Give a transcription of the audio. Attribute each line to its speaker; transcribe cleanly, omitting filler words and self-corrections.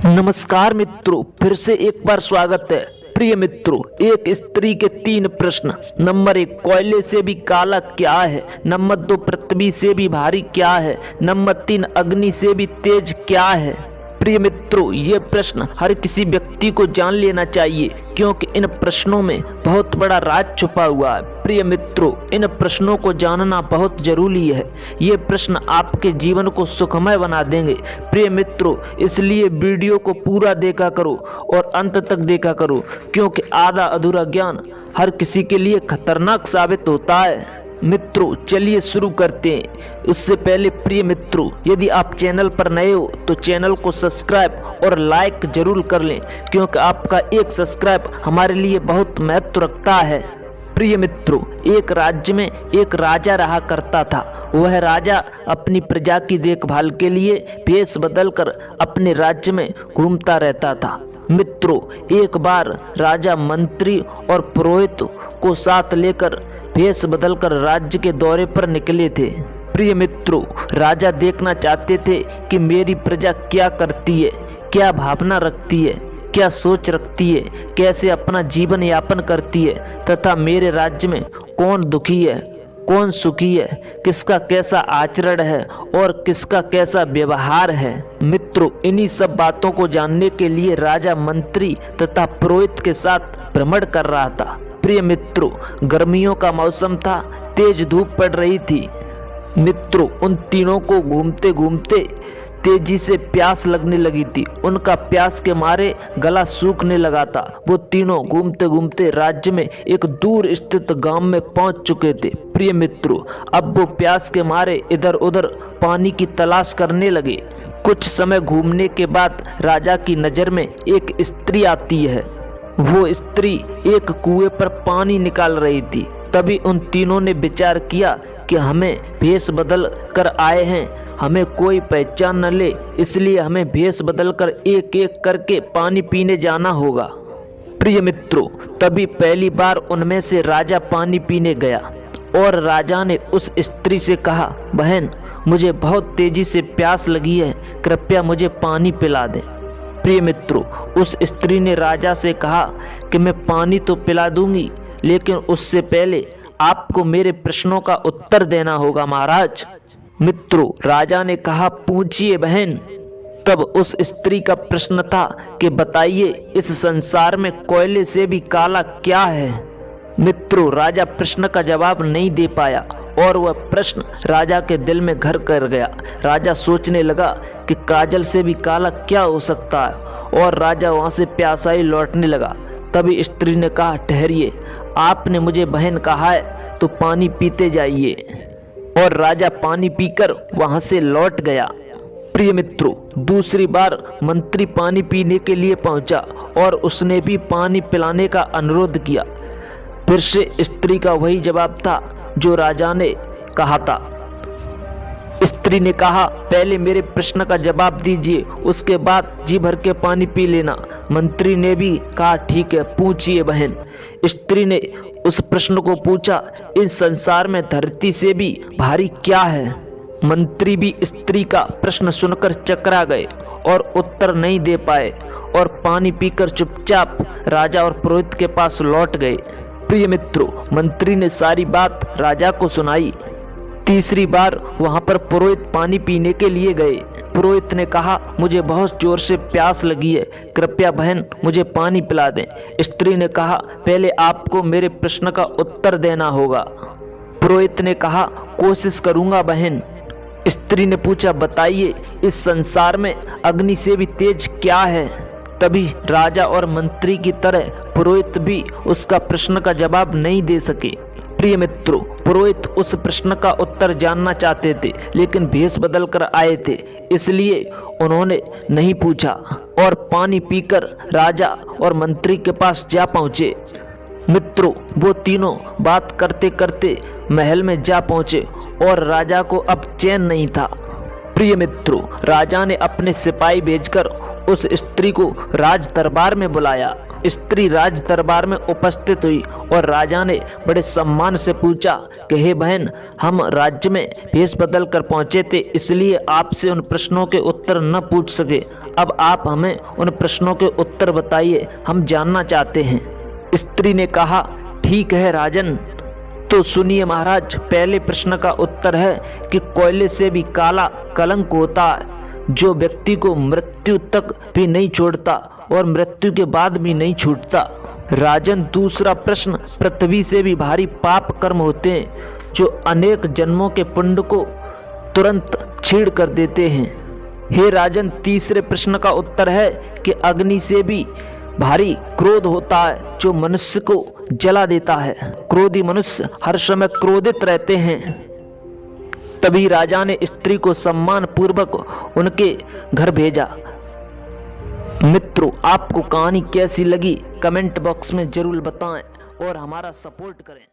Speaker 1: नमस्कार मित्रों, फिर से एक बार स्वागत है। प्रिय मित्रों, एक स्त्री के 3 प्रश्न। नंबर 1, कोयले से भी काला क्या है? नंबर 2, पृथ्वी से भी भारी क्या है? नंबर 3, अग्नि से भी तेज क्या है? प्रिय मित्रों, ये प्रश्न हर किसी व्यक्ति को जान लेना चाहिए, क्योंकि इन प्रश्नों में बहुत बड़ा राज छुपा हुआ है। प्रिय मित्रों, इन प्रश्नों को जानना बहुत जरूरी है। ये प्रश्न आपके जीवन को सुखमय बना देंगे। प्रिय मित्रों, इसलिए वीडियो को पूरा देखा करो और अंत तक देखा करो, क्योंकि आधा अधूरा ज्ञान हर किसी के लिए खतरनाक साबित होता है। मित्रों, चलिए शुरू करते हैं। उससे पहले प्रिय मित्रों, यदि आप चैनल पर नए हो तो चैनल को सब्सक्राइब और लाइक जरूर कर लें, क्योंकि आपका एक सब्सक्राइब हमारे लिए बहुत महत्व रखता है। प्रिय मित्रों, एक राज्य में एक राजा रहा करता था। वह राजा अपनी प्रजा की देखभाल के लिए भेष बदलकर अपने राज्य में घूमता रहता था। मित्रों, एक बार राजा मंत्री और पुरोहित को साथ लेकर भेष बदलकर राज्य के दौरे पर निकले थे। प्रिय मित्रों, राजा देखना चाहते थे कि मेरी प्रजा क्या करती है, क्या भावना रखती है, क्या सोच रखती है, कैसे अपना जीवन यापन करती है, तथा मेरे राज्य में कौन दुखी है, कौन सुखी है, किसका कैसा आचरण है और किसका कैसा व्यवहार है। मित्रों, इन्हीं सब बातों को जानने के लिए राजा मंत्री तथा पुरोहित के साथ भ्रमण कर रहा था। प्रिय मित्रों, गर्मियों का मौसम था, तेज धूप पड़ रही थी। मित्रों, उन तीनों को घूमते घूमते तेजी से प्यास लगने लगी थी। उनका प्यास के मारे गला सूखने लगा था। वो तीनों घूमते घूमते राज्य में एक दूर स्थित गांव में पहुंच चुके थे। प्रिय मित्रों, अब वो प्यास के मारे इधर उधर पानी की तलाश करने लगे। कुछ समय घूमने के बाद राजा की नजर में एक स्त्री आती है। वो स्त्री एक कुएं पर पानी निकाल रही थी। तभी उन तीनों ने विचार किया कि हमें भेष बदल कर आए हैं, हमें कोई पहचान न ले, इसलिए हमें भेष बदलकर एक एक करके पानी पीने जाना होगा। प्रिय मित्रों, तभी पहली बार उनमें से राजा पानी पीने गया और राजा ने उस स्त्री से कहा, बहन, मुझे बहुत तेजी से प्यास लगी है, कृपया मुझे पानी पिला दें। प्रिय मित्रों, उस स्त्री ने राजा से कहा कि मैं पानी तो पिला दूंगी, लेकिन उससे पहले आपको मेरे प्रश्नों का उत्तर देना होगा महाराज। मित्रों, राजा ने कहा, पूछिए बहन। तब उस स्त्री का प्रश्न था कि बताइए, इस संसार में कोयले से भी काला क्या है? मित्रों, राजा प्रश्न का जवाब नहीं दे पाया और वह प्रश्न राजा के दिल में घर कर गया। राजा सोचने लगा कि काजल से भी काला क्या हो सकता है, और राजा वहां से प्यासा ही लौटने लगा। तभी स्त्री ने कहा, ठहरिए, आपने मुझे बहन कहा है तो पानी पीते जाइए। और राजा पानी पीकर वहां से लौट गया। प्रिय मित्रों, दूसरी बार मंत्री पानी पीने के लिए पहुंचा और उसने भी पानी पिलाने का अनुरोध किया। फिर से स्त्री का वही जवाब था जो राजा ने कहा था। स्त्री ने कहा, पहले मेरे प्रश्न का जवाब दीजिए, उसके बाद जी भर के पानी पी लेना। मंत्री ने भी कहा, ठीक है, पूछिए बहन। स्त्री ने उस प्रश्न को पूछा, इस संसार में धरती से भी भारी क्या है? मंत्री भी स्त्री का प्रश्न सुनकर चकरा गए और उत्तर नहीं दे पाए और पानी पीकर चुपचाप राजा और पुरोहित के पास लौट गए। प्रिय मित्रों, मंत्री ने सारी बात राजा को सुनाई। तीसरी बार वहां पर पुरोहित पानी पीने के लिए गए। पुरोहित ने कहा, मुझे बहुत जोर से प्यास लगी है, कृपया बहन मुझे पानी पिला दें। स्त्री ने कहा, पहले आपको मेरे प्रश्न का उत्तर देना होगा। पुरोहित ने कहा, कोशिश करूंगा बहन। स्त्री ने पूछा, बताइए, इस संसार में अग्नि से भी तेज क्या है? तभी राजा और मंत्री की तरह पुरोहित भी उसका प्रश्न का जवाब नहीं दे सके। प्रिय मित्रों, पुरोहित उस प्रश्न का उत्तर जानना चाहते थे, लेकिन भेष बदल कर आए थे, इसलिए उन्होंने नहीं पूछा और पानी पीकर राजा और मंत्री के पास जा पहुंचे। मित्रों, वो तीनों बात करते करते महल में जा पहुंचे और राजा को अब चैन नहीं था। प्रिय मित्रों, राजा ने अपने सिपाही भेजकर उस स्त्री को राज दरबार में बुलाया। स्त्री राज दरबार में उपस्थित हुई और राजा ने बड़े सम्मान से पूछा कि हे बहन, हम राज्य में भेष बदल कर पहुंचे थे, इसलिए आपसे उन प्रश्नों के उत्तर न पूछ सके। अब आप हमें उन प्रश्नों के उत्तर बताइए, हम जानना चाहते हैं। स्त्री ने कहा, ठीक है राजन, तो सुनिए महाराज। पहले प्रश्न का उत्तर है कि कोयले से भी काला कलंक होता है जो व्यक्ति को मृत्यु तक भी नहीं छोड़ता और मृत्यु के बाद भी नहीं छूटता। राजन, दूसरा प्रश्न, पृथ्वी से भी भारी पाप कर्म होते हैं जो अनेक जन्मों के पुण्य को तुरंत छीड़ कर देते हैं। हे राजन, तीसरे प्रश्न का उत्तर है कि अग्नि से भी भारी क्रोध होता है जो मनुष्य को जला देता है। क्रोधी मनुष्य हर समय क्रोधित रहते हैं। तभी राजा ने स्त्री को सम्मान पूर्वक उनके घर भेजा। मित्रों, आपको कहानी कैसी लगी कमेंट बॉक्स में जरूर बताएं और हमारा सपोर्ट करें।